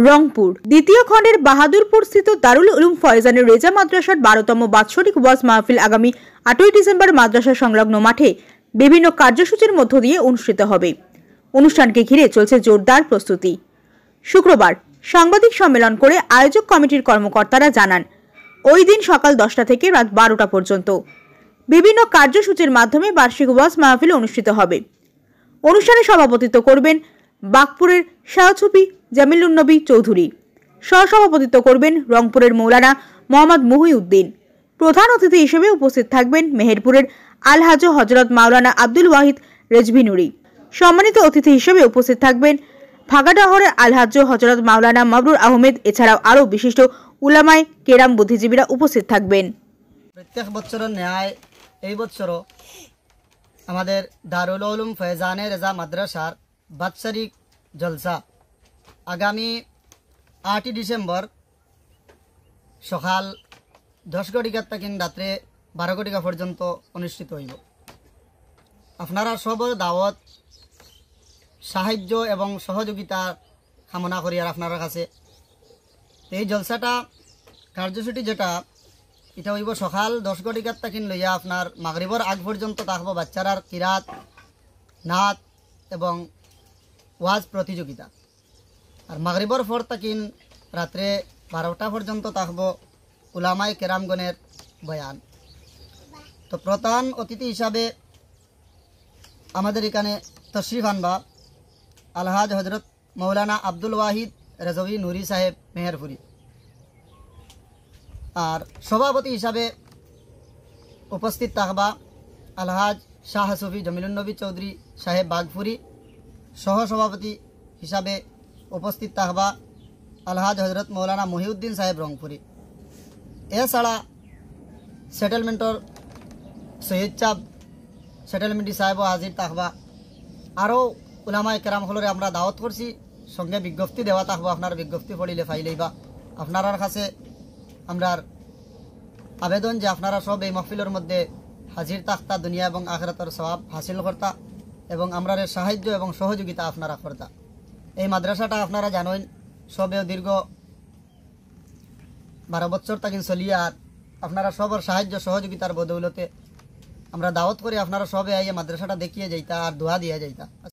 রংপুর দ্বিতীয় খণ্ডের বাহাদুরপুর স্থিত দারুল উলুম ফয়জানের রেজা মাদ্রাসার 12তম বাৎসরিক ওয়াজ মাহফিল আগামী 8ই ডিসেম্বর মাদ্রাসা সংলগ্ন মাঠে বিভিন্ন কার্যসূচির মধ্য দিয়ে অনুষ্ঠিত হবে। অনুষ্ঠানকে ঘিরে চলছে জোরদার প্রস্তুতি। শুক্রবার সাংবাদিক সম্মেলন করে আয়োজক কমিটির কর্মকর্তারা জানান, ওই দিন সকাল 10টা থেকে রাত 12টা পর্যন্ত বিভিন্ন কার্যসূচির মাধ্যমে বার্ষিক ওয়াজ মাহফিল অনুষ্ঠিত হবে। অনুষ্ঠানে সভাপতিত্ব করবেন বাগপুরের শাহছবি জামিলুন্নবী চৌধুরী, সহসভাপতিত্ব করবেন রংপুরের মৌলানা মোহাম্মদ মুহিউদ্দিন। প্রধান অতিথি হিসেবে উপস্থিত থাকবেন মেহেরপুরের আলহাজ হযরত মাওলানা আব্দুল ওয়াহিদ রেজভী নুরী। সম্মানিত অতিথি হিসেবে উপস্থিত থাকবেন ভাগাডহরের আলহাজ হযরত মাওলানা মাবরুর আহমেদ। এছাড়াও আরও বিশিষ্ট উলামায়ে কেরাম বুদ্ধিজীবীরা উপস্থিত থাকবেন। প্রত্যেক বছরের ন্যায় এই বছরও আমাদের দারুল উলুম ফয়জানে রেজা মাদ্রাসার বাৎসরিক জলসা আগামী 8ই ডিসেম্বর সকাল 10 ঘটিকা থেকে রাত্রে 12 ঘটিকা পর্যন্ত অনুষ্ঠিত হইব। আপনারা সবর দাওয়াত সাহায্য এবং সহযোগিতা কামনা করি আর আপনার কাছে। এই জলসাটা কার্যসূচি যেটা এটা হইব সকাল 10 ঘটিকার তাকিন লইয়া আপনার মাগরিবর আগ পর্যন্ত থাকবো বাচ্চারার কিরাত, নাত এবং ওয়াজ প্রতিযোগিতা। আর মাগরিবর পর তাকিন রাত্রে 12টা পর্যন্ত থাকবো উলামায়ে কেরামগণের বয়ান। তো প্রধান অতিথি হিসাবে আমাদের এখানে তশরিফ আনবা আলহাজ হযরত মৌলানা আব্দুল ওয়াহিদ রেজভী নুরী সাহেব মেহেরপুরি। আর সভাপতি হিসাবে উপস্থিত থাকবা আলহাজ শাহছবি জামিলুন্নবী চৌধুরী সাহেব বাগপুরি। সহসভাপতি হিসাবে উপস্থিত থাকবা আলহাজ হযরত মৌলানা মুহিউদ্দিন সাহেব রংপুরি। এছাড়া সেটেলমেন্টর সৈয়দ চাপ সেটেলমেন্টি সাহেবও হাজির থাকবা। আরও উলামায়ে কেরাম হলরে আমরা দাওয়াত করছি, সঙ্গে বিজ্ঞপ্তি দেওয়া থাকবো। আপনার বিজ্ঞপ্তি পড়িলে ফাইলেইবা। আপনার কাছে আমরার আবেদন যে আপনারা সব এই মাহফিলের মধ্যে হাজির থাকতা, দুনিয়া এবং আখিরাতের সওয়াব হাসিল করতা এবং আমরার সাহায্য এবং সহযোগিতা আপনারা করতা। এই মাদ্রাসাটা আপনারা জানেন সবেও দীর্ঘ 12 বছর থেকে চলিয়া, আর আপনারা সবার সাহায্য সহযোগিতার বদৌলতে আমরা দাওয়াত করি আপনারা সবে এই মাদ্রাসাটা দেখিয়ে যাইতা আর দোয়া দিয়ে যাইতা।